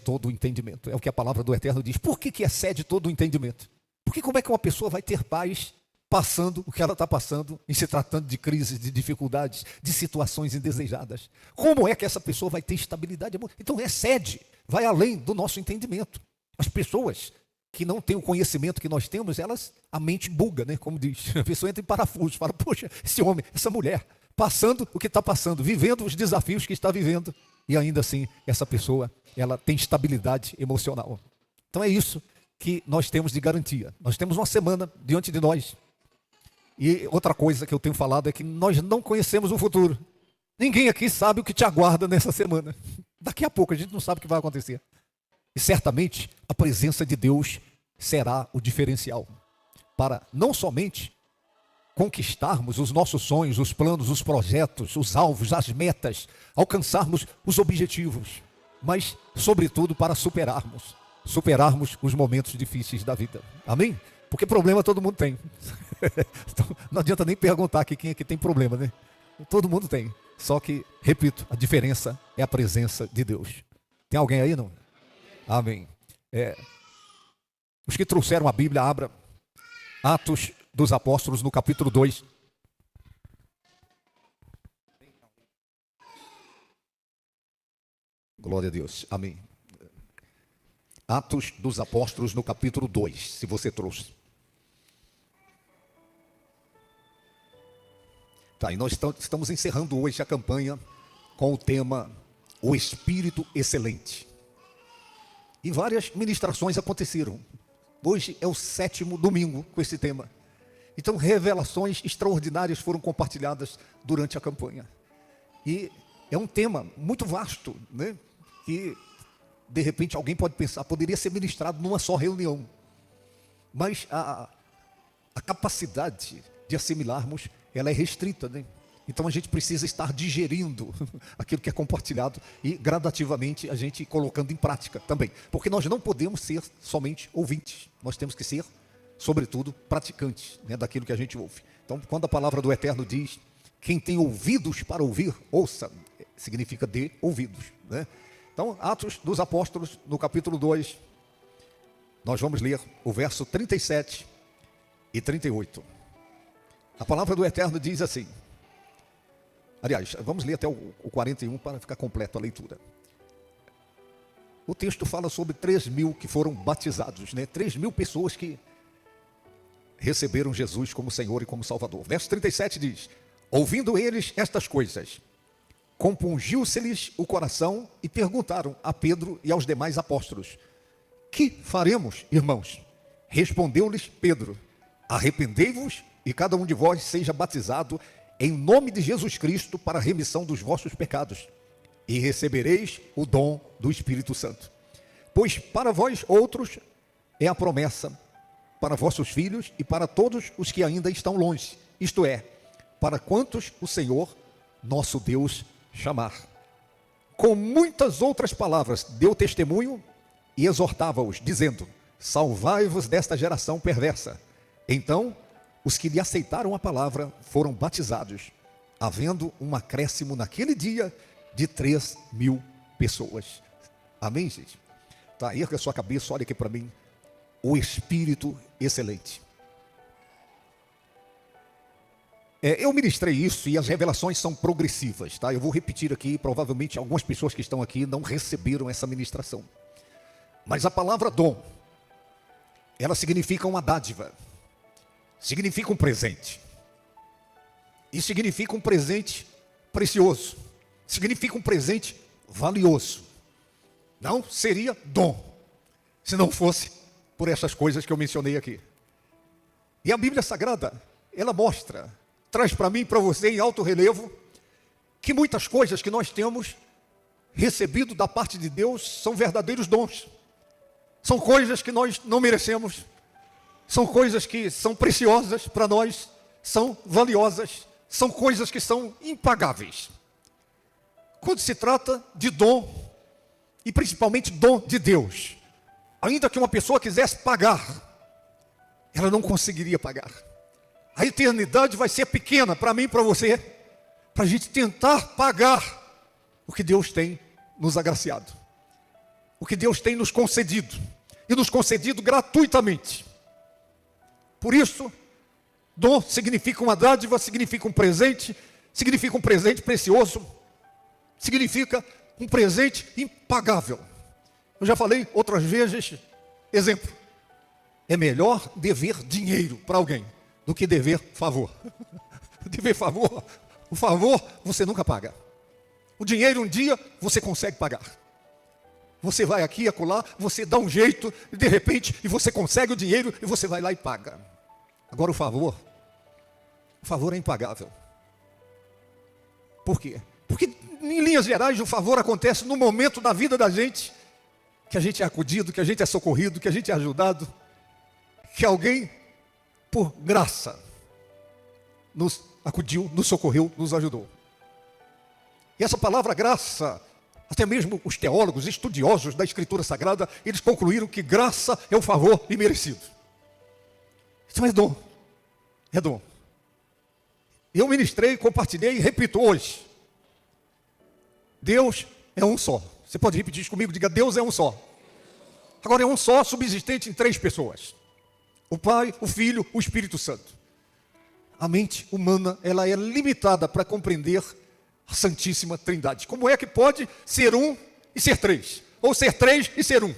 todo o entendimento. É o que a palavra do Eterno diz. Por que excede todo o entendimento? Porque como é que uma pessoa vai ter paz passando o que ela está passando, em se tratando de crises, de dificuldades, de situações indesejadas? Como é que essa pessoa vai ter estabilidade? Então excede, vai além do nosso entendimento. As pessoas que não têm o conhecimento que nós temos, a mente buga, né? Como diz, a pessoa entra em parafuso, fala, poxa, esse homem, essa mulher, passando o que está passando, vivendo os desafios que está vivendo, e ainda assim, essa pessoa, ela tem estabilidade emocional. Então é isso que nós temos de garantia. Nós temos uma semana diante de nós. E outra coisa que eu tenho falado é que nós não conhecemos o futuro. Ninguém aqui sabe o que te aguarda nessa semana. Daqui a pouco a gente não sabe o que vai acontecer. E certamente a presença de Deus será o diferencial para não somente conquistarmos os nossos sonhos, os planos, os projetos, os alvos, as metas, alcançarmos os objetivos, mas sobretudo para superarmos os momentos difíceis da vida. Amém? Porque problema todo mundo tem. Então, não adianta nem perguntar aqui quem é que tem problema, né? Todo mundo tem. Só que, repito, a diferença é a presença de Deus. Tem alguém aí, não? Amém. Os que trouxeram a Bíblia, abra Atos dos Apóstolos no capítulo 2. Glória a Deus. Amém. Atos dos Apóstolos no capítulo 2, se você trouxe. Tá, e nós estamos encerrando hoje a campanha com o tema O Espírito Excelente. E várias ministrações aconteceram. Hoje é o 7º domingo com esse tema. Então, revelações extraordinárias foram compartilhadas durante a campanha. E é um tema muito vasto, né? Que, de repente, alguém pode pensar, poderia ser ministrado numa só reunião. Mas a capacidade de assimilarmos, ela é restrita, né? Então a gente precisa estar digerindo aquilo que é compartilhado e gradativamente a gente colocando em prática também. Porque nós não podemos ser somente ouvintes, nós temos que ser, sobretudo, praticantes, né, daquilo que a gente ouve. Então, quando a palavra do Eterno diz, quem tem ouvidos para ouvir, ouça, significa dê ouvidos, né? Então, Atos dos Apóstolos, no capítulo 2, nós vamos ler o verso 37 e 38. A palavra do Eterno diz assim, aliás, vamos ler até o 41 para ficar completa a leitura. O texto fala sobre 3.000 que foram batizados, né? 3.000 pessoas que receberam Jesus como Senhor e como Salvador. Verso 37 diz, ouvindo eles estas coisas, compungiu-se-lhes o coração e perguntaram a Pedro e aos demais apóstolos, que faremos, irmãos? Respondeu-lhes Pedro, arrependei-vos e cada um de vós seja batizado em nome de Jesus Cristo para a remissão dos vossos pecados, e recebereis o dom do Espírito Santo. Pois para vós outros é a promessa, para vossos filhos e para todos os que ainda estão longe, isto é, para quantos o Senhor, nosso Deus, chamar. Com muitas outras palavras deu testemunho e exortava-os, dizendo, salvai-vos desta geração perversa. Então, os que lhe aceitaram a palavra foram batizados, havendo um acréscimo naquele dia de 3.000 pessoas. Amém, gente? Tá, erga a sua cabeça, olha aqui para mim. O Espírito Excelente. Eu ministrei isso e as revelações são progressivas, tá? Eu vou repetir aqui, provavelmente algumas pessoas que estão aqui não receberam essa ministração. Mas a palavra dom, ela significa uma dádiva. Significa um presente. E significa um presente precioso. Significa um presente valioso. Não seria dom, se não fosse por essas coisas que eu mencionei aqui. E a Bíblia Sagrada, ela mostra, traz para mim e para você em alto relevo, que muitas coisas que nós temos recebido da parte de Deus são verdadeiros dons. São coisas que nós não merecemos. São coisas que são preciosas para nós, são valiosas, são coisas que são impagáveis. Quando se trata de dom, e principalmente dom de Deus, ainda que uma pessoa quisesse pagar, ela não conseguiria pagar. A eternidade vai ser pequena para mim e para você, para a gente tentar pagar o que Deus tem nos agraciado. o que Deus tem nos concedido, e nos concedido gratuitamente. Por isso, dom significa uma dádiva, significa um presente precioso, significa um presente impagável. Eu já falei outras vezes, exemplo, é melhor dever dinheiro para alguém do que dever favor. Dever favor, o favor você nunca paga. O dinheiro um dia você consegue pagar. Você vai aqui e acolá, você dá um jeito, e de repente, e você consegue o dinheiro, e você vai lá e paga. Agora o favor é impagável. Por quê? Porque, em linhas gerais, o favor acontece no momento da vida da gente, que a gente é acudido, que a gente é socorrido, que a gente é ajudado, que alguém, por graça, nos acudiu, nos socorreu, nos ajudou. E essa palavra graça, até mesmo os teólogos, estudiosos da Escritura Sagrada, eles concluíram que graça é o favor imerecido. Então é dom. É dom. Eu ministrei, compartilhei e repito hoje. Deus é um só. Você pode repetir isso comigo? Diga, Deus é um só. Agora é um só, subsistente em 3 pessoas. O Pai, o Filho, o Espírito Santo. A mente humana, ela é limitada para compreender a Santíssima Trindade. Como é que pode ser um e ser 3? Ou ser 3 e ser 1?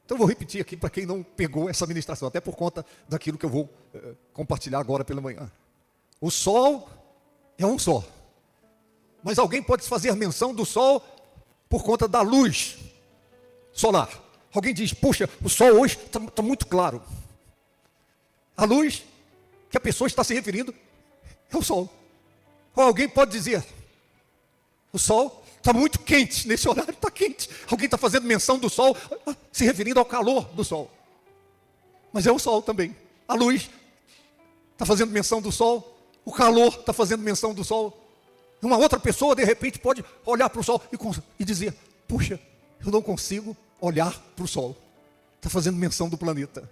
Então eu vou repetir aqui para quem não pegou essa ministração, até por conta daquilo que eu vou compartilhar agora pela manhã. O Sol é um só. Mas alguém pode fazer menção do Sol por conta da luz solar. Alguém diz, puxa, o Sol hoje está muito claro. A luz que a pessoa está se referindo é o Sol. Ou alguém pode dizer, o Sol está muito quente, nesse horário está quente. Alguém está fazendo menção do Sol, se referindo ao calor do Sol. Mas é o Sol também. A luz está fazendo menção do Sol, o calor está fazendo menção do Sol. Uma outra pessoa, de repente, pode olhar para o Sol e dizer, puxa, eu não consigo olhar para o Sol. Está fazendo menção do planeta.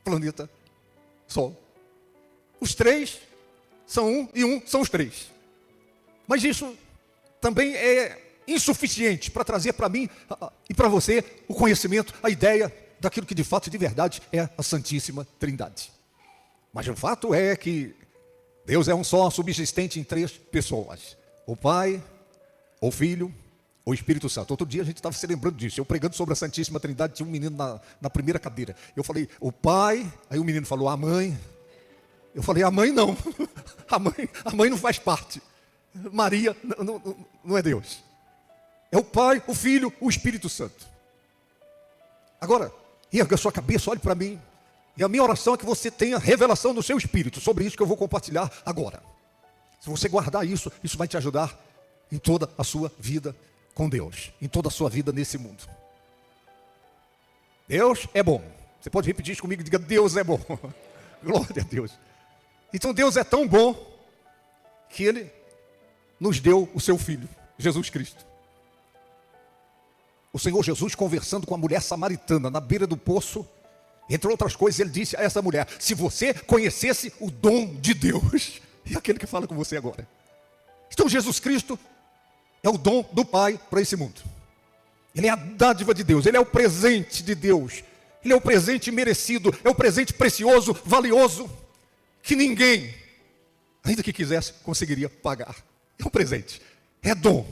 Planeta, Sol. Os 3 são um e um são os 3. Mas isso também é insuficiente para trazer para mim e para você o conhecimento, a ideia daquilo que de fato e de verdade é a Santíssima Trindade. Mas o fato é que Deus é um só, subsistente em 3 pessoas. O Pai, o Filho, o Espírito Santo. Outro dia a gente estava se lembrando disso. Eu pregando sobre a Santíssima Trindade, tinha um menino na primeira cadeira. Eu falei, o Pai, aí o menino falou, a Mãe. Eu falei, a Mãe não. A mãe não faz parte. Maria não é Deus. É o Pai, o Filho, o Espírito Santo. Agora, erga a sua cabeça, olhe para mim. E a minha oração é que você tenha revelação do seu espírito sobre isso que eu vou compartilhar agora. Se você guardar isso, isso vai te ajudar em toda a sua vida com Deus, em toda a sua vida nesse mundo. Deus é bom. Você pode repetir isso comigo, diga, Deus é bom. Glória a Deus. Então Deus é tão bom que Ele nos deu o seu Filho, Jesus Cristo. O Senhor Jesus, conversando com a mulher samaritana na beira do poço, entre outras coisas, Ele disse a essa mulher, se você conhecesse o dom de Deus, e aquele que fala com você agora. Então Jesus Cristo é o dom do Pai para esse mundo. Ele é a dádiva de Deus, Ele é o presente de Deus. Ele é o presente merecido, é o presente precioso, valioso, que ninguém, ainda que quisesse, conseguiria pagar. É um presente, é dom,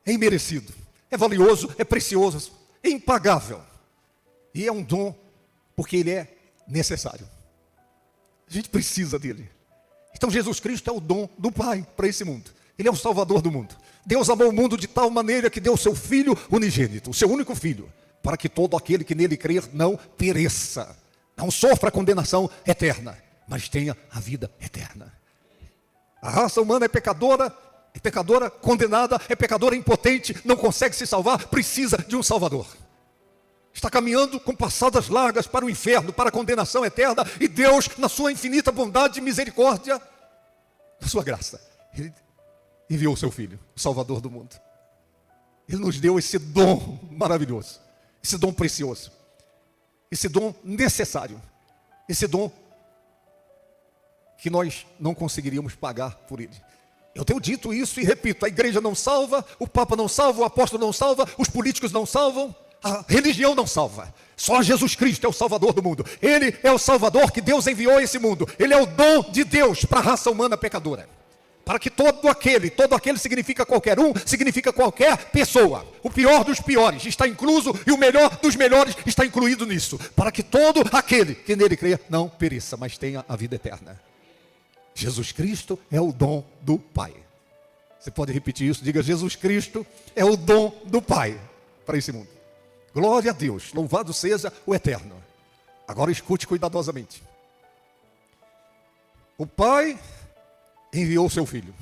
é imerecido, é valioso, é precioso, é impagável. E é um dom porque ele é necessário. A gente precisa dele. Então Jesus Cristo é o dom do Pai para esse mundo. Ele é o Salvador do mundo. Deus amou o mundo de tal maneira que deu o seu Filho unigênito, o seu único Filho, para que todo aquele que nele crer não pereça, não sofra a condenação eterna, mas tenha a vida eterna. A raça humana é pecadora, condenada, é pecadora impotente, não consegue se salvar, precisa de um Salvador. Está caminhando com passadas largas para o inferno, para a condenação eterna, e Deus, na sua infinita bondade e misericórdia, na sua graça, Ele enviou o seu Filho, o Salvador do mundo. Ele nos deu esse dom maravilhoso, esse dom precioso, esse dom necessário, esse dom que nós não conseguiríamos pagar por ele. Eu tenho dito isso e repito, a igreja não salva, o Papa não salva, o apóstolo não salva, os políticos não salvam, a religião não salva. Só Jesus Cristo é o Salvador do mundo. Ele é o Salvador que Deus enviou a esse mundo. Ele é o dom de Deus para a raça humana pecadora. Para que todo aquele significa qualquer um, significa qualquer pessoa. O pior dos piores está incluso e o melhor dos melhores está incluído nisso. Para que todo aquele que nele creia não pereça, mas tenha a vida eterna. Jesus Cristo é o dom do Pai. Você pode repetir isso? Diga: Jesus Cristo é o dom do Pai para esse mundo. Glória a Deus, louvado seja o Eterno. Agora escute cuidadosamente. O Pai enviou o seu Filho.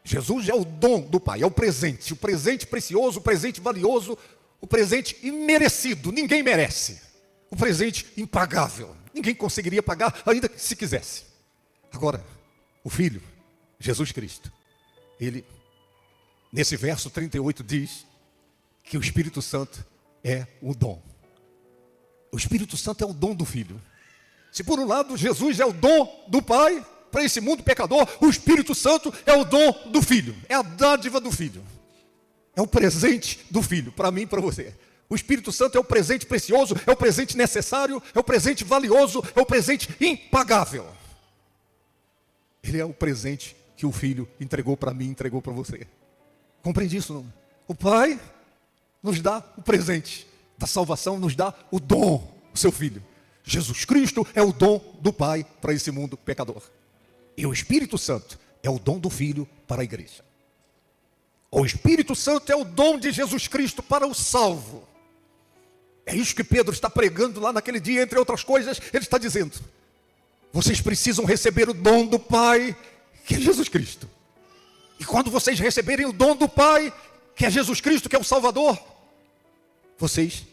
Jesus é o dom do Pai, é o presente precioso, o presente valioso, o presente imerecido, ninguém merece. O presente impagável, ninguém conseguiria pagar, ainda que se quisesse. Agora, o Filho, Jesus Cristo, ele, nesse verso 38 diz que o Espírito Santo é o dom. O Espírito Santo é o dom do Filho. Se por um lado Jesus é o dom do Pai para esse mundo pecador, o Espírito Santo é o dom do Filho, é a dádiva do Filho, é o presente do Filho, para mim e para você. O Espírito Santo é o presente precioso, é o presente necessário, é o presente valioso, é o presente impagável. Ele é o presente que o Filho entregou para mim, entregou para você. Compreende isso, não? O Pai nos dá o presente da salvação, nos dá o dom, o seu Filho. Jesus Cristo é o dom do Pai para esse mundo pecador. E o Espírito Santo é o dom do Filho para a igreja. O Espírito Santo é o dom de Jesus Cristo para o salvo. É isso que Pedro está pregando lá naquele dia, entre outras coisas, ele está dizendo: vocês precisam receber o dom do Pai, que é Jesus Cristo. E quando vocês receberem o dom do Pai, que é Jesus Cristo, que é o Salvador, vocês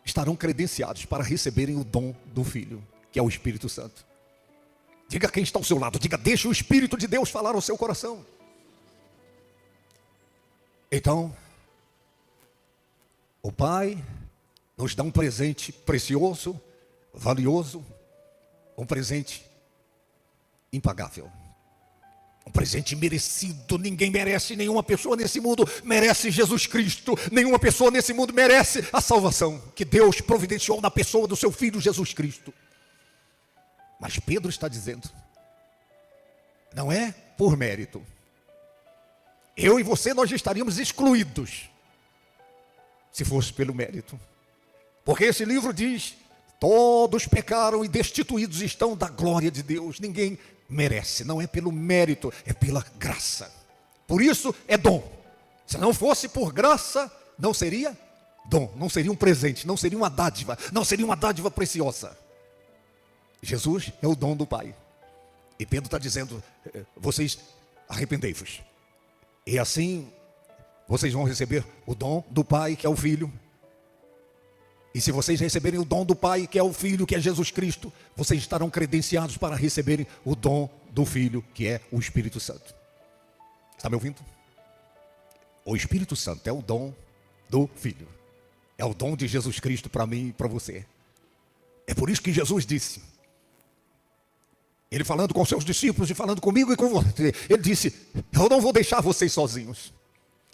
estarão credenciados para receberem o dom do Filho, que é o Espírito Santo. Diga quem está ao seu lado, diga: deixe o Espírito de Deus falar ao seu coração. Então, o Pai nos dá um presente precioso, valioso, um presente impagável, um presente merecido. Ninguém merece, nenhuma pessoa nesse mundo merece Jesus Cristo, nenhuma pessoa nesse mundo merece a salvação que Deus providenciou na pessoa do seu Filho Jesus Cristo. Mas Pedro está dizendo, não é por mérito. Eu e você, nós estaríamos excluídos se fosse pelo mérito. Porque esse livro diz: todos pecaram e destituídos estão da glória de Deus. Ninguém merece, não é pelo mérito, é pela graça. Por isso é dom. Se não fosse por graça, não seria dom, não seria um presente, não seria uma dádiva, não seria uma dádiva preciosa. Jesus é o dom do Pai. E Pedro está dizendo: vocês arrependei-vos. E assim vocês vão receber o dom do Pai, que é o Filho. E se vocês receberem o dom do Pai, que é o Filho, que é Jesus Cristo, vocês estarão credenciados para receberem o dom do Filho, que é o Espírito Santo. Está me ouvindo? O Espírito Santo é o dom do Filho. É o dom de Jesus Cristo para mim e para você. É por isso que Jesus disse, ele falando com seus discípulos e falando comigo e com você, ele disse: eu não vou deixar vocês sozinhos.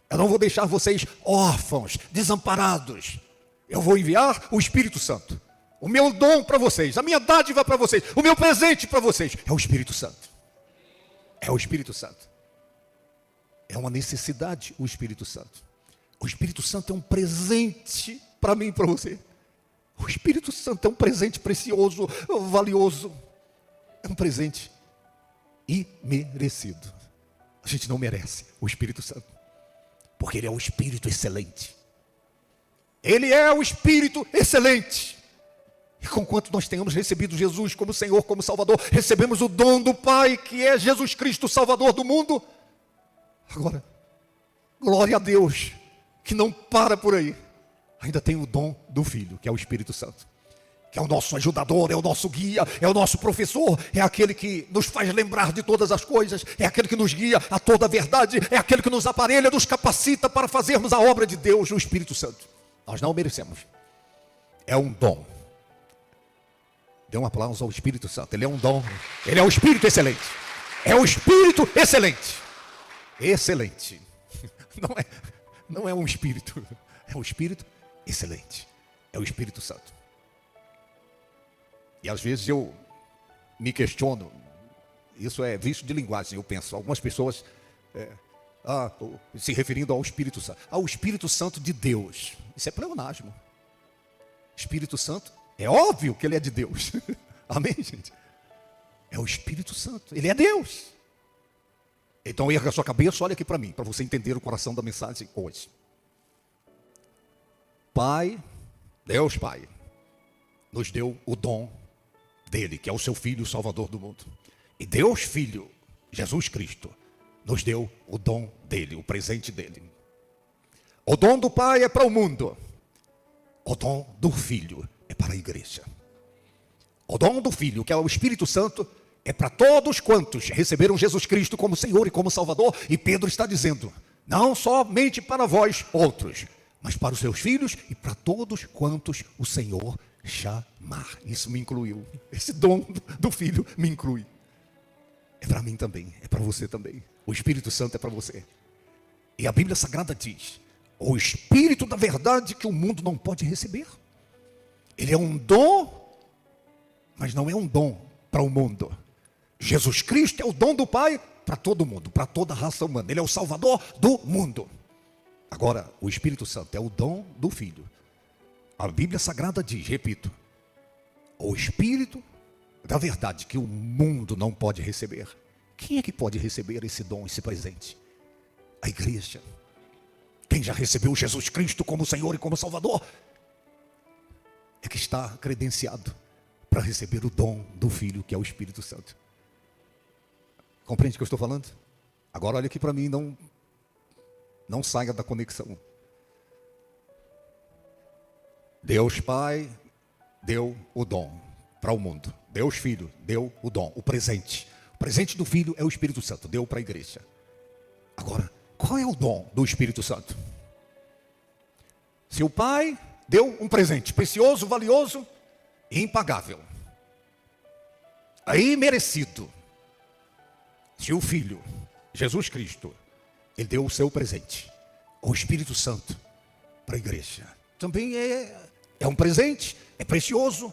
Eu não vou deixar vocês órfãos, desamparados. Eu vou enviar o Espírito Santo. O meu dom para vocês, a minha dádiva para vocês, o meu presente para vocês é o Espírito Santo. É o Espírito Santo. É uma necessidade o Espírito Santo. O Espírito Santo é um presente para mim e para você. O Espírito Santo é um presente precioso, valioso. É um presente imerecido. A gente não merece o Espírito Santo, porque ele é o Espírito excelente. Ele é o Espírito excelente. E conquanto nós tenhamos recebido Jesus como Senhor, como Salvador, recebemos o dom do Pai, que é Jesus Cristo, Salvador do mundo. Agora, glória a Deus, que não para por aí. Ainda tem o dom do Filho, que é o Espírito Santo, que é o nosso ajudador, é o nosso guia, é o nosso professor, é aquele que nos faz lembrar de todas as coisas, é aquele que nos guia a toda a verdade, é aquele que nos aparelha, nos capacita para fazermos a obra de Deus, o Espírito Santo. Nós não merecemos. É um dom. Dê um aplauso ao Espírito Santo. Ele é um dom. Ele é o Espírito excelente. É o Espírito excelente. Excelente. Não é um Espírito. É um Espírito excelente. É o Espírito Santo. E às vezes eu me questiono. Isso é vício de linguagem, eu penso. Algumas pessoas se referindo ao Espírito Santo. Ao Espírito Santo de Deus. Isso é pleonasmo. Espírito Santo, é óbvio que ele é de Deus. Amém, gente? É o Espírito Santo, ele é Deus. Então erga a sua cabeça, olha aqui para mim, para você entender o coração da mensagem hoje. Pai, Deus Pai, nos deu o dom dele, que é o seu Filho, o Salvador do mundo. E Deus Filho, Jesus Cristo, nos deu o dom dele, o presente dele. O dom do Pai é para o mundo. O dom do Filho é para a igreja. O dom do Filho, que é o Espírito Santo, é para todos quantos receberam Jesus Cristo como Senhor e como Salvador. E Pedro está dizendo, não somente para vós outros, mas para os seus filhos e para todos quantos o Senhor chamar. Isso me incluiu. Esse dom do Filho me inclui. É para mim também, é para você também. O Espírito Santo é para você. E a Bíblia Sagrada diz, o Espírito da verdade que o mundo não pode receber. Ele é um dom, mas não é um dom para o mundo. Jesus Cristo é o dom do Pai para todo mundo, para toda a raça humana. Ele é o Salvador do mundo. Agora, o Espírito Santo é o dom do Filho. A Bíblia Sagrada diz, repito, o Espírito da verdade que o mundo não pode receber. Quem é que pode receber esse dom, esse presente? A igreja. Quem já recebeu Jesus Cristo como Senhor e como Salvador é que está credenciado para receber o dom do Filho, que é o Espírito Santo. Compreende o que eu estou falando? Agora olha aqui para mim, não saia da conexão. Deus Pai deu o dom para o mundo. Deus Filho deu o dom, o presente. O presente do Filho é o Espírito Santo, deu para a igreja. Agora, qual é o dom do Espírito Santo? Se o Pai deu um presente precioso, valioso e impagável, aí merecido. Se o Filho, Jesus Cristo, ele deu o seu presente, o Espírito Santo, para a igreja. Também é um presente, é precioso,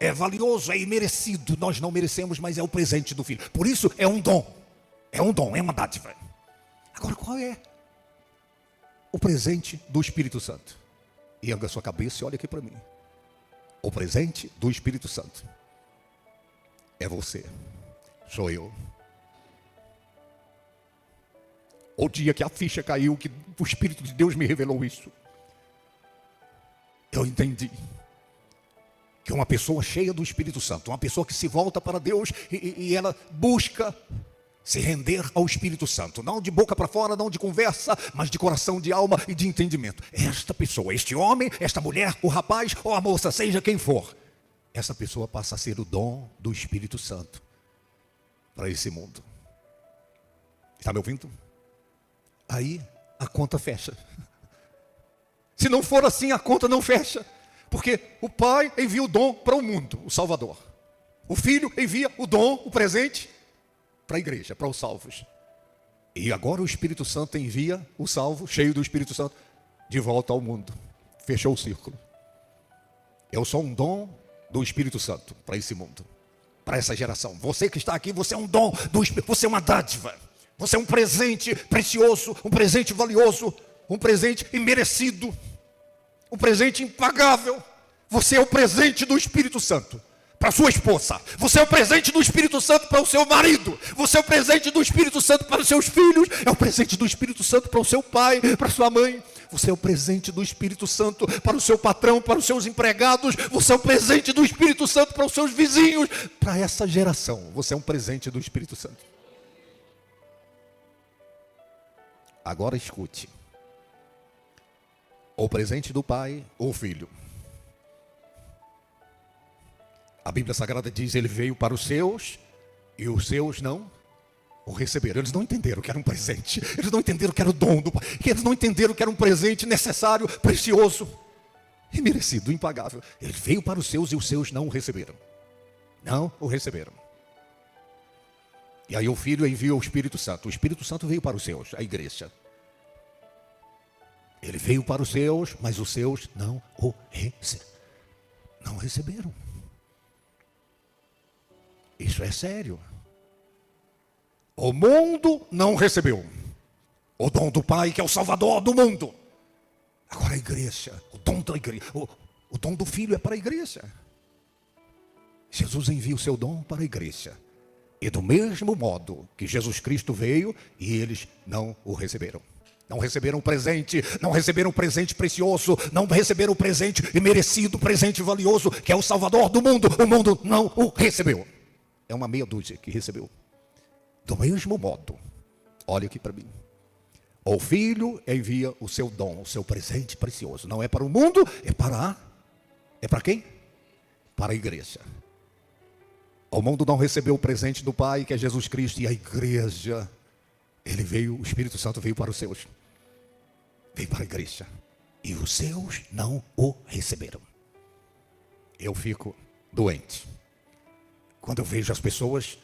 é valioso, é imerecido. Nós não merecemos, mas é o presente do Filho. Por isso é um dom, é uma dádiva. Agora qual é o presente do Espírito Santo? Erga a sua cabeça e olha aqui para mim. O presente do Espírito Santo é você, sou eu. O dia que a ficha caiu, que o Espírito de Deus me revelou isso, eu entendi que uma pessoa cheia do Espírito Santo, uma pessoa que se volta para Deus e ela busca se render ao Espírito Santo, não de boca para fora, não de conversa, mas de coração, de alma e de entendimento. Esta pessoa, este homem, esta mulher, o rapaz ou a moça, seja quem for, essa pessoa passa a ser o dom do Espírito Santo para esse mundo. Está me ouvindo? Aí a conta fecha. Se não for assim, a conta não fecha. Porque o Pai envia o dom para o mundo, o Salvador. O Filho envia o dom, o presente, para a igreja, para os salvos. E agora o Espírito Santo envia o salvo, cheio do Espírito Santo, de volta ao mundo. Fechou o círculo. Eu sou um dom do Espírito Santo para esse mundo, para essa geração. Você que está aqui, você é um dom do Espírito, você é uma dádiva. Você é um presente precioso, um presente valioso, um presente imerecido, um presente impagável. Você é o presente do Espírito Santo para sua esposa. Você é o presente do Espírito Santo para o seu marido. Você é o presente do Espírito Santo para os seus filhos. É o presente do Espírito Santo para o seu pai, para a sua mãe. Você é o presente do Espírito Santo para o seu patrão, para os seus empregados. Você é o presente do Espírito Santo para os seus vizinhos. Para essa geração, você é um presente do Espírito Santo. Agora escute. O presente do Pai ou Filho. A Bíblia Sagrada diz, ele veio para os seus, e os seus não o receberam. Eles não entenderam que era um presente. Eles não entenderam que era o dom do Pai. Eles não entenderam que era um presente necessário, precioso e merecido, impagável. Ele veio para os seus e os seus não o receberam. Não o receberam. E aí o Filho envia o Espírito Santo. O Espírito Santo veio para os seus, a igreja. Ele veio para os seus, mas os seus não receberam. Isso é sério. O mundo não recebeu o dom do Pai, que é o Salvador do mundo. Agora a igreja, o dom da igreja, o dom do Filho é para a igreja. Jesus envia o seu dom para a igreja. E do mesmo modo que Jesus Cristo veio, e eles não o receberam. Não receberam o presente, não receberam o presente precioso, não receberam o presente imerecido, presente valioso, que é o Salvador do mundo. O mundo não o recebeu. É uma meia dúzia que recebeu. Do mesmo modo, olha aqui para mim. O Filho envia o seu dom, o seu presente precioso. Não é para o mundo, é para quem? Para a igreja. O mundo não recebeu o presente do Pai, que é Jesus Cristo, e a igreja, ele veio, o Espírito Santo veio para os seus. Veio para a igreja. E os seus não o receberam. Eu fico doente quando eu vejo as pessoas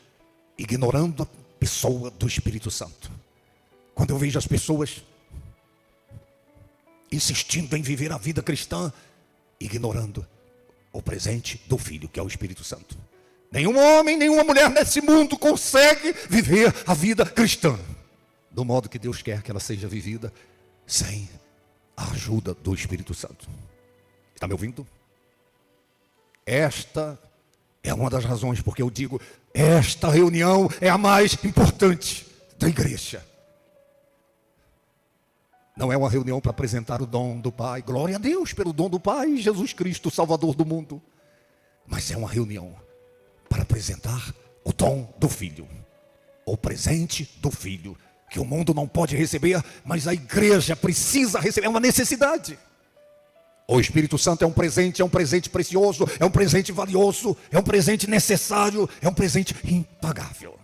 ignorando a pessoa do Espírito Santo. Quando eu vejo as pessoas insistindo em viver a vida cristã, ignorando o presente do Filho, que é o Espírito Santo. Nenhum homem, nenhuma mulher nesse mundo consegue viver a vida cristã do modo que Deus quer que ela seja vivida, sem a ajuda do Espírito Santo. Está me ouvindo? Esta é uma das razões porque eu digo, esta reunião é a mais importante da igreja. Não é uma reunião para apresentar o dom do Pai, glória a Deus pelo dom do Pai, Jesus Cristo, o Salvador do mundo. Mas é uma reunião para apresentar o dom do Filho, o presente do Filho, que o mundo não pode receber, mas a igreja precisa receber, é uma necessidade. O Espírito Santo é um presente precioso, é um presente valioso, é um presente necessário, é um presente impagável.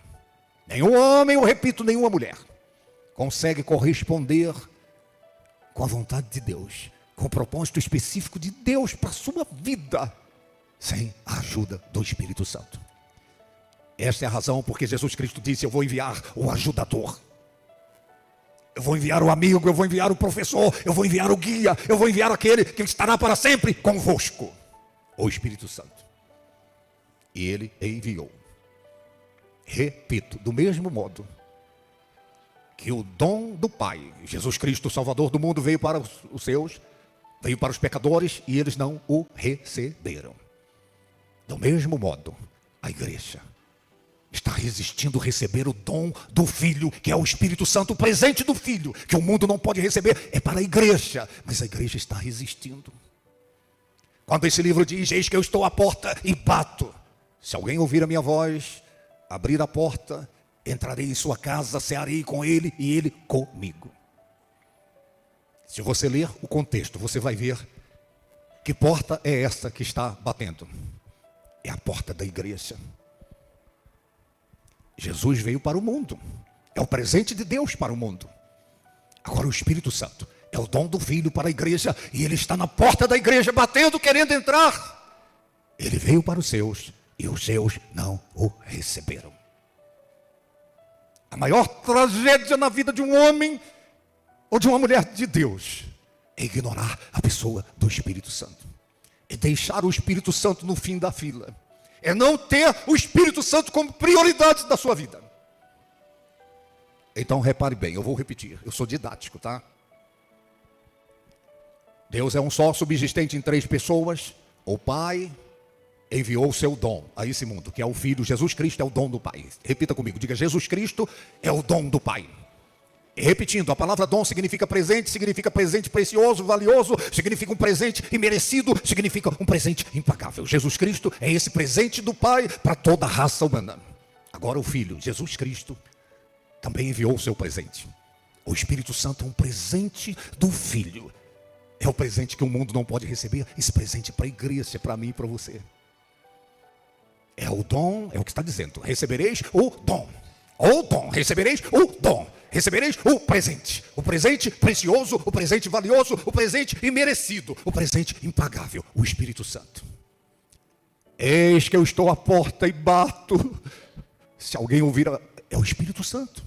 Nenhum homem, eu repito, nenhuma mulher consegue corresponder com a vontade de Deus, com o propósito específico de Deus para a sua vida, sem a ajuda do Espírito Santo. Esta é a razão porque Jesus Cristo disse, eu vou enviar o ajudador. Eu vou enviar o amigo, eu vou enviar o professor, eu vou enviar o guia, eu vou enviar aquele que estará para sempre convosco, o Espírito Santo. E ele enviou. Repito, do mesmo modo que o dom do Pai, Jesus Cristo, o Salvador do mundo, veio para os seus, veio para os pecadores e eles não o receberam. Do mesmo modo, a igreja está resistindo receber o dom do Filho, que é o Espírito Santo, o presente do Filho, que o mundo não pode receber, é para a igreja, mas a igreja está resistindo. Quando esse livro diz, eis que eu estou à porta e bato, se alguém ouvir a minha voz, abrir a porta, entrarei em sua casa, cearei com ele e ele comigo. Se você ler o contexto, você vai ver que porta é essa que está batendo. É a porta da igreja. Jesus veio para o mundo. É o presente de Deus para o mundo. Agora o Espírito Santo é o dom do Filho para a igreja. E ele está na porta da igreja batendo, querendo entrar. Ele veio para os seus e os seus não o receberam. A maior tragédia na vida de um homem ou de uma mulher de Deus é ignorar a pessoa do Espírito Santo. É deixar o Espírito Santo no fim da fila. É não ter o Espírito Santo como prioridade da sua vida. Então repare bem, eu vou repetir, eu sou didático, tá? Deus é um só, subsistente em três pessoas. O Pai enviou o seu dom a esse mundo, que é o Filho. Jesus Cristo é o dom do Pai. Repita comigo, diga, Jesus Cristo é o dom do Pai. E repetindo, a palavra dom significa presente precioso, valioso, significa um presente imerecido, significa um presente impagável. Jesus Cristo é esse presente do Pai para toda a raça humana. Agora o Filho, Jesus Cristo, também enviou o seu presente. O Espírito Santo é um presente do Filho. É o presente que o mundo não pode receber. Esse presente é para a igreja, para mim e para você. É o dom, é o que está dizendo. Recebereis o dom. O dom, recebereis o dom. Recebereis o presente precioso, o presente valioso, o presente imerecido, o presente impagável, o Espírito Santo. Eis que eu estou à porta e bato. Se alguém ouvir É o Espírito Santo.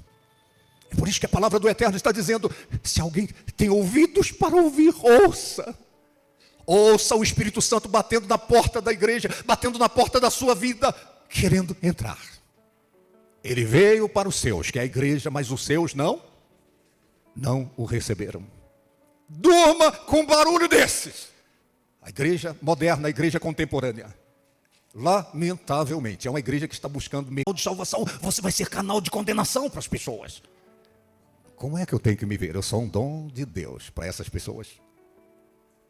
É por isso que a palavra do Eterno está dizendo: se alguém tem ouvidos para ouvir, ouça. Ouça o Espírito Santo batendo na porta da igreja, batendo na porta da sua vida, querendo entrar. Ele veio para os seus, que é a igreja, mas os seus não o receberam. Durma com um barulho desses. A igreja moderna, a igreja contemporânea, lamentavelmente, é uma igreja que está buscando meio de salvação. Você vai ser canal de condenação para as pessoas. Como é que eu tenho que me ver? Eu sou um dom de Deus para essas pessoas.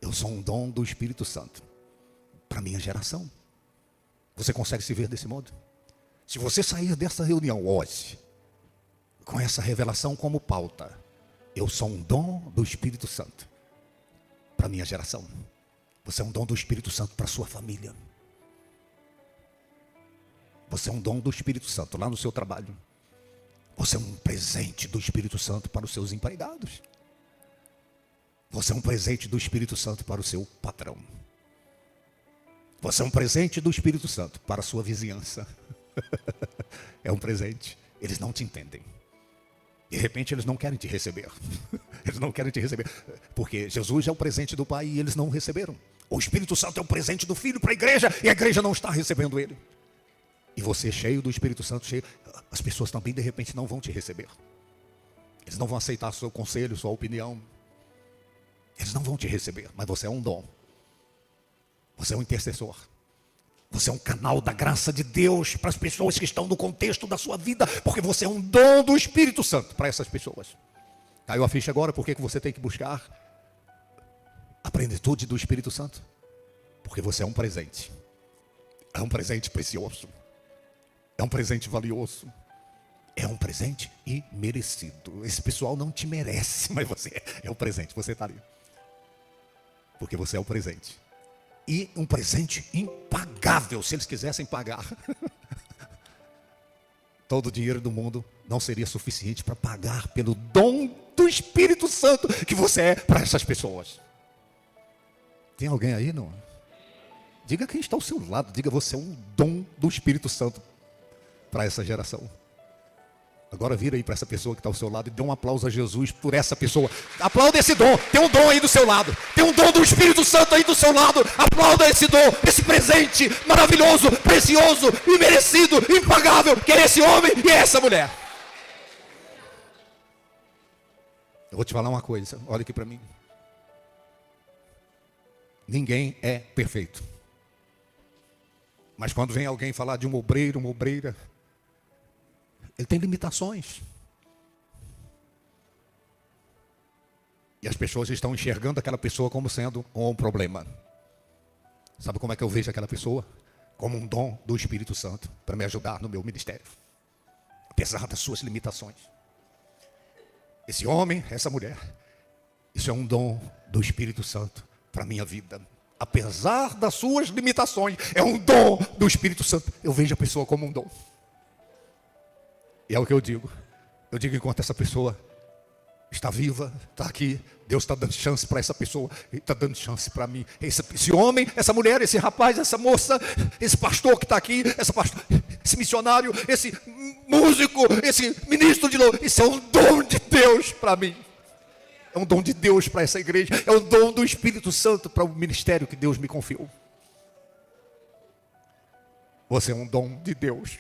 Eu sou um dom do Espírito Santo para a minha geração. Você consegue se ver desse modo? Se você sair dessa reunião hoje, com essa revelação como pauta, eu sou um dom do Espírito Santo para a minha geração. Você é um dom do Espírito Santo para a sua família. Você é um dom do Espírito Santo lá no seu trabalho. Você é um presente do Espírito Santo para os seus empregados. Você é um presente do Espírito Santo para o seu patrão. Você é um presente do Espírito Santo para a sua vizinhança. É um presente. Eles não te entendem. De repente eles não querem te receber. Eles não querem te receber. Porque Jesus é o presente do Pai e eles não o receberam. O Espírito Santo é o presente do Filho para a igreja e a igreja não está recebendo ele. E você cheio do Espírito Santo, cheio, as pessoas também de repente não vão te receber. Eles não vão aceitar seu conselho, sua opinião. Eles não vão te receber, mas você é um dom. Você é um intercessor. Você é um canal da graça de Deus para as pessoas que estão no contexto da sua vida, porque você é um dom do Espírito Santo para essas pessoas. Caiu a ficha agora? Por que você tem que buscar a plenitude do Espírito Santo? Porque você é um presente. É um presente precioso. É um presente valioso. É um presente imerecido. Esse pessoal não te merece, mas você é um presente. Você está ali. Porque você é um presente. E um presente impagável, se eles quisessem pagar. Todo o dinheiro do mundo não seria suficiente para pagar pelo dom do Espírito Santo que você é para essas pessoas. Tem alguém aí, não? Diga quem está ao seu lado. Diga: você é um dom do Espírito Santo para essa geração. Agora vira aí para essa pessoa que está ao seu lado e dê um aplauso a Jesus por essa pessoa. Aplauda esse dom. Tem um dom aí do seu lado. Tem um dom do Espírito Santo aí do seu lado. Aplauda esse dom, esse presente maravilhoso, precioso, imerecido, impagável, que é esse homem e essa mulher. Eu vou te falar uma coisa. Olha aqui para mim. Ninguém é perfeito. Mas quando vem alguém falar de um obreiro, uma obreira, ele tem limitações. E as pessoas estão enxergando aquela pessoa como sendo um problema. Sabe como é que eu vejo aquela pessoa? Como um dom do Espírito Santo para me ajudar no meu ministério. Apesar das suas limitações. Esse homem, essa mulher, isso é um dom do Espírito Santo para a minha vida. Apesar das suas limitações, é um dom do Espírito Santo. Eu vejo a pessoa como um dom. E é o que eu digo. Eu digo, enquanto essa pessoa está viva, está aqui, Deus está dando chance para essa pessoa, Ele está dando chance para mim. Esse homem, essa mulher, esse rapaz, essa moça, esse pastor que está aqui, esse missionário, esse músico, esse ministro de louvor, isso é um dom de Deus para mim. É um dom de Deus para essa igreja, é um dom do Espírito Santo para o ministério que Deus me confiou. Você é um dom de Deus.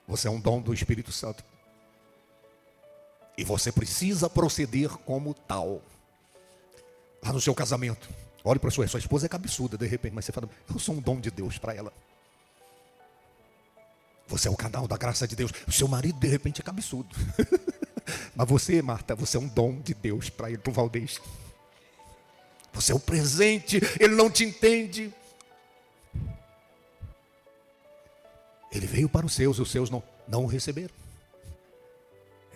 Você é um dom do Espírito Santo. E você precisa proceder como tal. Lá no seu casamento, olhe para sua esposa é cabeçuda de repente, mas você fala: eu sou um dom de Deus para ela. Você é o canal da graça de Deus. O seu marido de repente é cabeçudo. Mas você, Marta, você é um dom de Deus para ele, para o Valdez. Você é um presente, ele não te entende. Ele veio para os seus não o receberam.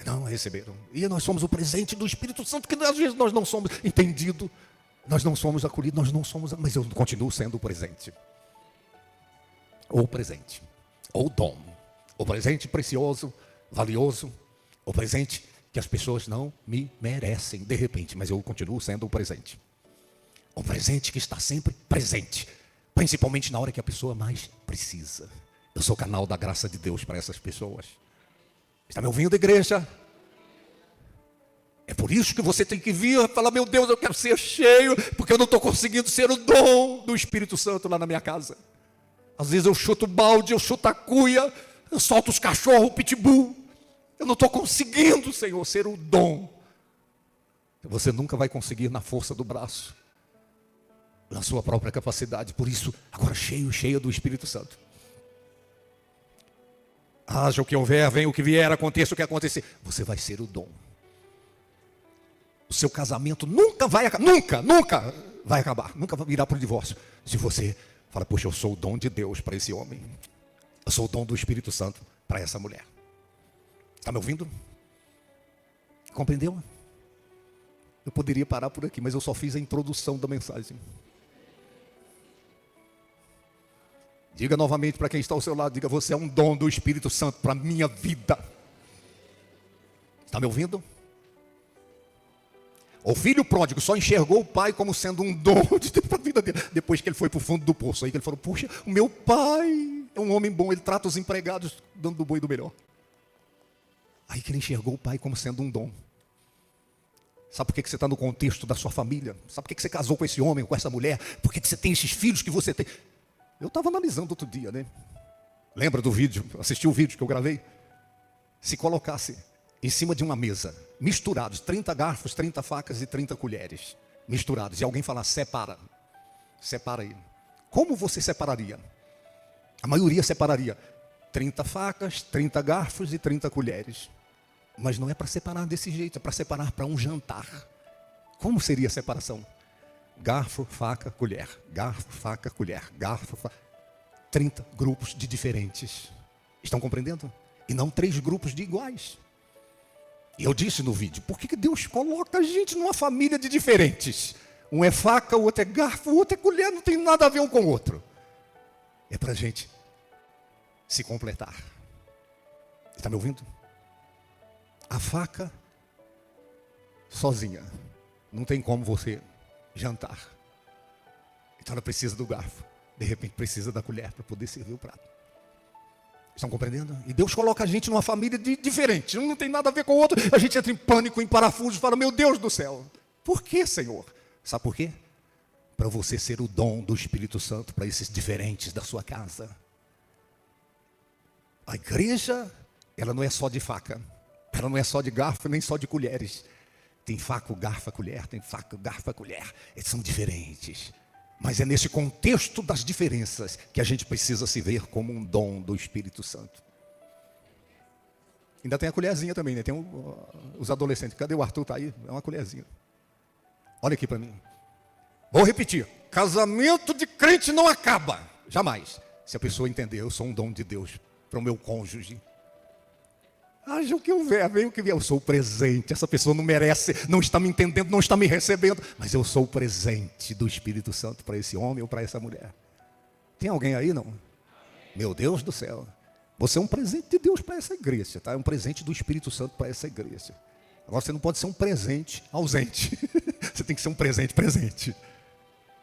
Não receberam. E nós somos o presente do Espírito Santo, que às vezes nós não somos entendidos, nós não somos acolhidos, nós não somos, mas eu continuo sendo o presente. Ou presente, ou dom. O presente precioso, valioso, o presente que as pessoas não me merecem, de repente, mas eu continuo sendo o presente. O presente que está sempre presente, principalmente na hora que a pessoa mais precisa. Eu sou canal da graça de Deus para essas pessoas. Está me ouvindo, igreja? É por isso que você tem que vir e falar: meu Deus, eu quero ser cheio, porque eu não estou conseguindo ser o dom do Espírito Santo lá na minha casa. Às vezes eu chuto balde, eu chuto a cuia, eu solto os cachorros, o pitbull. Eu não estou conseguindo, Senhor, ser o dom. Você nunca vai conseguir na força do braço, na sua própria capacidade. Por isso, agora cheio do Espírito Santo. Haja o que houver, venha o que vier, aconteça o que acontecer, você vai ser o dom. O seu casamento nunca vai acabar, nunca vai acabar, nunca vai virar para o divórcio. Se você fala: poxa, eu sou o dom de Deus para esse homem, eu sou o dom do Espírito Santo para essa mulher. Está me ouvindo? Compreendeu? Eu poderia parar por aqui, mas eu só fiz a introdução da mensagem. Diga novamente para quem está ao seu lado, diga: você é um dom do Espírito Santo para a minha vida. Está me ouvindo? O filho pródigo só enxergou o pai como sendo um dom de Deus para a vida dele, depois que ele foi para o fundo do poço. Aí que ele falou: puxa, o meu pai é um homem bom, ele trata os empregados dando do bom e do melhor. Aí que ele enxergou o pai como sendo um dom. Sabe por que você está no contexto da sua família? Sabe por que você casou com esse homem, com essa mulher? Por que você tem esses filhos que você tem? Eu estava analisando outro dia, né? Lembra do vídeo? Assistiu o vídeo que eu gravei? Se colocasse em cima de uma mesa, misturados, 30 garfos, 30 facas e 30 colheres, misturados, e alguém falar: separa aí. Como você separaria? A maioria separaria 30 facas, 30 garfos e 30 colheres. Mas não é para separar desse jeito, é para separar para um jantar. Como seria a separação? Garfo, faca, colher, garfo, faca, colher, garfo, faca. 30 grupos de diferentes. Estão compreendendo? E não 3 grupos de iguais. E eu disse no vídeo: por que Deus coloca a gente numa família de diferentes? Um é faca, o outro é garfo, o outro é colher, não tem nada a ver um com o outro. É para a gente se completar. Está me ouvindo? A faca, sozinha, não tem como você jantar. Então ela precisa do garfo. De repente precisa da colher para poder servir o prato. Estão compreendendo? E Deus coloca a gente numa família diferente. Um não tem nada a ver com o outro. A gente entra em pânico, em parafuso, e fala: meu Deus do céu. Por que, Senhor? Sabe por quê? Para você ser o dom do Espírito Santo para esses diferentes da sua casa. A igreja, ela não é só de faca. Ela não é só de garfo, nem só de colheres. Tem faca, garfo, colher. Tem faca, garfo, colher. Eles são diferentes. Mas é nesse contexto das diferenças que a gente precisa se ver como um dom do Espírito Santo. Ainda tem a colherzinha também, né? Tem os adolescentes. Cadê o Arthur? Está aí? É uma colherzinha. Olha aqui para mim. Vou repetir. Casamento de crente não acaba. Jamais. Se a pessoa entender: eu sou um dom de Deus para o meu cônjuge. Haja o que houver, venha o que vier. Eu sou o presente. Essa pessoa não merece, não está me entendendo, não está me recebendo. Mas eu sou o presente do Espírito Santo para esse homem ou para essa mulher. Tem alguém aí, não? Meu Deus do céu. Você é um presente de Deus para essa igreja, tá? É um presente do Espírito Santo para essa igreja. Agora você não pode ser um presente ausente. Você tem que ser um presente presente.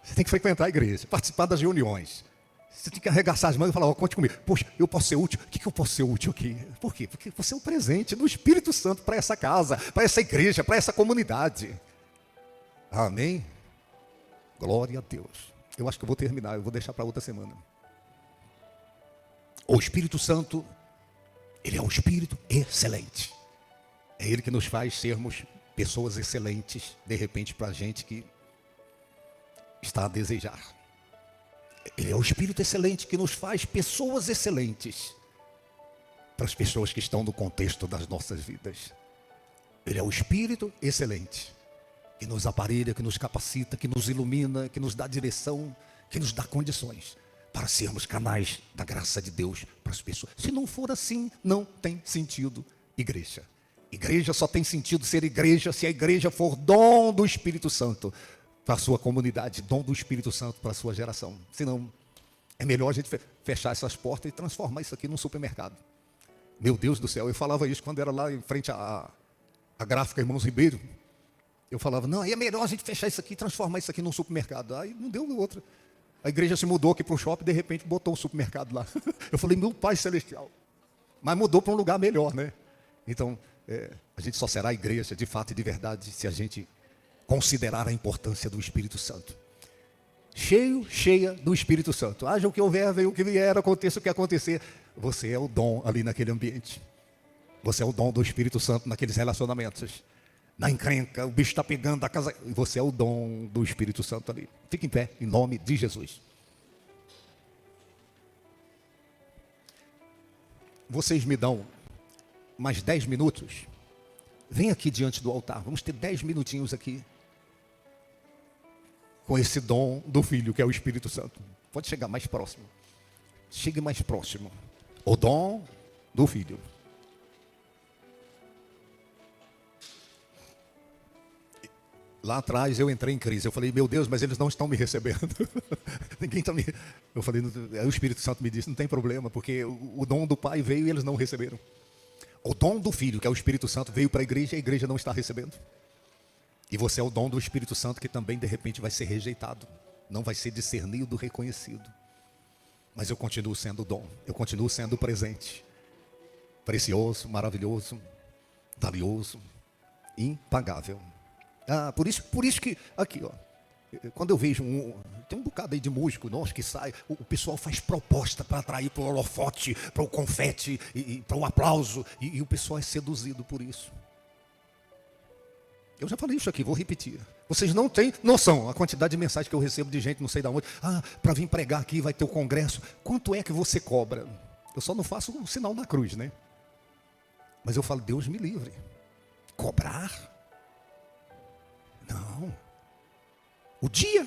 Você tem que frequentar a igreja, participar das reuniões. Você tem que arregaçar as mãos e falar: conte comigo. Poxa, eu posso ser útil? O que eu posso ser útil aqui? Por quê? Porque você é um presente do Espírito Santo para essa casa, para essa igreja, para essa comunidade. Amém? Glória a Deus. Eu acho que eu vou terminar, eu vou deixar para outra semana. O Espírito Santo, ele é um Espírito excelente. É ele que nos faz sermos pessoas excelentes, de repente, para a gente que está a desejar. Ele é o Espírito excelente que nos faz pessoas excelentes para as pessoas que estão no contexto das nossas vidas. Ele é o Espírito excelente que nos aparelha, que nos capacita, que nos ilumina, que nos dá direção, que nos dá condições para sermos canais da graça de Deus para as pessoas. Se não for assim, não tem sentido igreja. Igreja só tem sentido ser igreja se a igreja for dom do Espírito Santo para a sua comunidade, dom do Espírito Santo para a sua geração. Senão, é melhor a gente fechar essas portas e transformar isso aqui num supermercado. Meu Deus do céu, eu falava isso quando era lá em frente à gráfica Irmãos Ribeiro. Eu falava: não, aí é melhor a gente fechar isso aqui e transformar isso aqui num supermercado. Aí não deu outra. A igreja se mudou aqui para o shopping, de repente botou um supermercado lá. Eu falei, meu Pai Celestial. Mas mudou para um lugar melhor, né? Então, a gente só será igreja de fato e de verdade se a gente considerar a importância do Espírito Santo. Cheia do Espírito Santo. Haja o que houver, venha o que vier, aconteça o que acontecer. Você é o dom ali naquele ambiente. Você é o dom do Espírito Santo naqueles relacionamentos. Na encrenca, o bicho está pegando a casa. Você é o dom do Espírito Santo ali. Fique em pé, em nome de Jesus. Vocês me dão mais 10 minutos? Vem aqui diante do altar. Vamos ter 10 minutinhos aqui. Com esse dom do Filho, que é o Espírito Santo. Pode chegar mais próximo. Chegue mais próximo. O dom do Filho. Lá atrás eu entrei em crise. Eu falei, meu Deus, mas eles não estão me recebendo. Ninguém está me... Eu falei, o Espírito Santo me disse, não tem problema, porque o dom do Pai veio e eles não receberam. O dom do Filho, que é o Espírito Santo, veio para a igreja não está recebendo. E você é o dom do Espírito Santo que também de repente vai ser rejeitado. Não vai ser discernido, reconhecido. Mas eu continuo sendo o dom. Eu continuo sendo o presente. Precioso, maravilhoso, valioso, impagável. Por isso que, aqui ó, quando eu vejo tem um bocado aí de músico nosso que sai, o pessoal faz proposta para atrair para o holofote, para o confete, e para o aplauso, e o pessoal é seduzido por isso. Eu já falei isso aqui, vou repetir. Vocês não têm noção a quantidade de mensagens que eu recebo de gente, não sei de onde. Para vir pregar aqui, vai ter o congresso. Quanto é que você cobra? Eu só não faço o sinal da cruz, né? Mas eu falo, Deus me livre. Cobrar? Não. O dia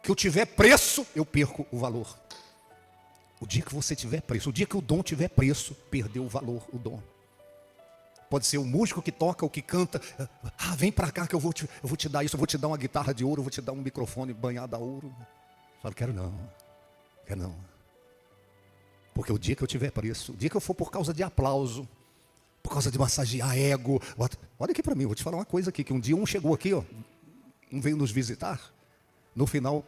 que eu tiver preço, eu perco o valor. O dia que você tiver preço, o dia que o dom tiver preço, perdeu o valor, o dom. Pode ser o músico que toca, o que canta. Vem para cá que eu vou te dar isso, eu vou te dar uma guitarra de ouro, eu vou te dar um microfone banhado a ouro. Eu falo, quero não. Porque o dia que eu tiver preço, o dia que eu for por causa de aplauso, por causa de massagear ego. Olha aqui para mim, vou te falar uma coisa aqui, que um dia um chegou aqui, ó, um veio nos visitar. No final,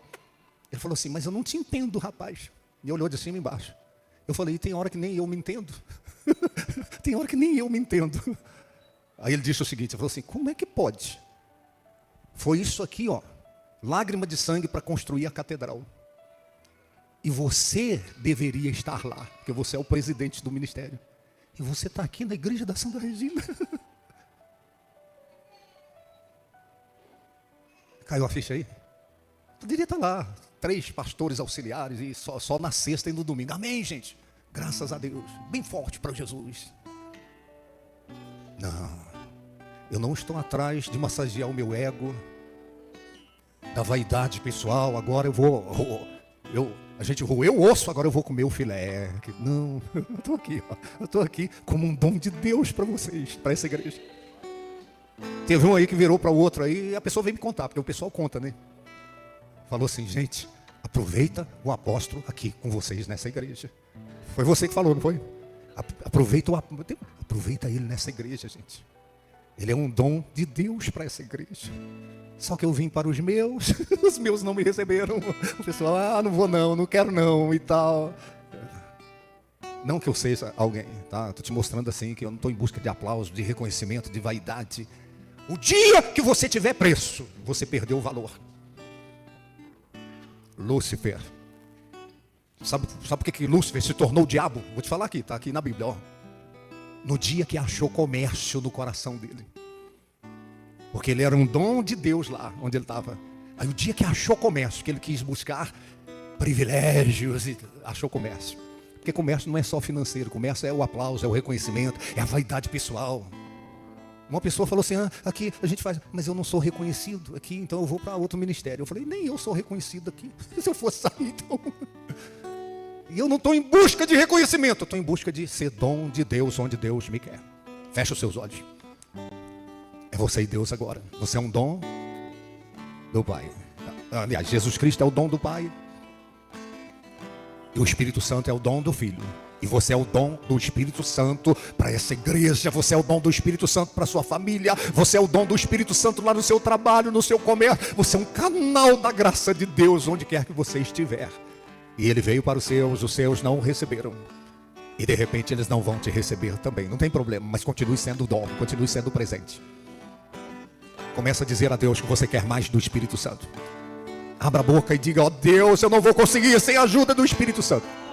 ele falou assim, mas eu não te entendo, rapaz. E olhou de cima e embaixo. Eu falei, tem hora que nem eu me entendo. Tem hora que nem eu me entendo. Aí ele disse o seguinte, ele falou assim, como é que pode? Foi isso aqui, ó, lágrima de sangue para construir a catedral. E você deveria estar lá, porque você é o presidente do ministério. E você está aqui na igreja da Santa Regina. Caiu a ficha aí? Poderia estar lá, 3 pastores auxiliares e só na sexta e no domingo. Amém, gente? Graças a Deus. Bem forte para Jesus. Não. Eu não estou atrás de massagear o meu ego, da vaidade pessoal. Agora a gente roeu o osso, agora eu vou comer o filé. Não, eu estou aqui como um dom de Deus para vocês, para essa igreja. Teve um aí que virou para o outro aí, e a pessoa veio me contar, porque o pessoal conta, né? Falou assim, gente, aproveita o apóstolo aqui com vocês nessa igreja. Foi você que falou, não foi? Aproveita ele nessa igreja, gente. Ele é um dom de Deus para essa igreja. Só que eu vim para os meus, os meus não me receberam. O pessoal, não vou não quero não e tal. Não que eu seja alguém, tá? Estou te mostrando assim que eu não estou em busca de aplauso, de reconhecimento, de vaidade. O dia que você tiver preço, você perdeu o valor. Lúcifer. Sabe por que Lúcifer se tornou o diabo? Vou te falar aqui, está aqui na Bíblia, ó. No dia que achou comércio no coração dele. Porque ele era um dom de Deus lá, onde ele estava. Aí o dia que achou comércio, que ele quis buscar privilégios, e achou comércio. Porque comércio não é só financeiro, comércio é o aplauso, é o reconhecimento, é a vaidade pessoal. Uma pessoa falou assim, aqui a gente faz, mas eu não sou reconhecido aqui, então eu vou para outro ministério. Eu falei, nem eu sou reconhecido aqui. Se eu fosse sair, então... E eu não estou em busca de reconhecimento, eu estou em busca de ser dom de Deus onde Deus me quer. Fecha os seus olhos. É você e Deus agora. Você é um dom do Pai. Aliás, Jesus Cristo é o dom do Pai. E o Espírito Santo é o dom do Filho. E você é o dom do Espírito Santo para essa igreja. Você é o dom do Espírito Santo para sua família. Você é o dom do Espírito Santo lá no seu trabalho, no seu comércio. Você é um canal da graça de Deus onde quer que você estiver. E ele veio para os seus não o receberam. E de repente eles não vão te receber também. Não tem problema, mas continue sendo o dom, continue sendo presente. Começa a dizer a Deus que você quer mais do Espírito Santo. Abra a boca e diga: ó Deus, eu não vou conseguir sem a ajuda do Espírito Santo.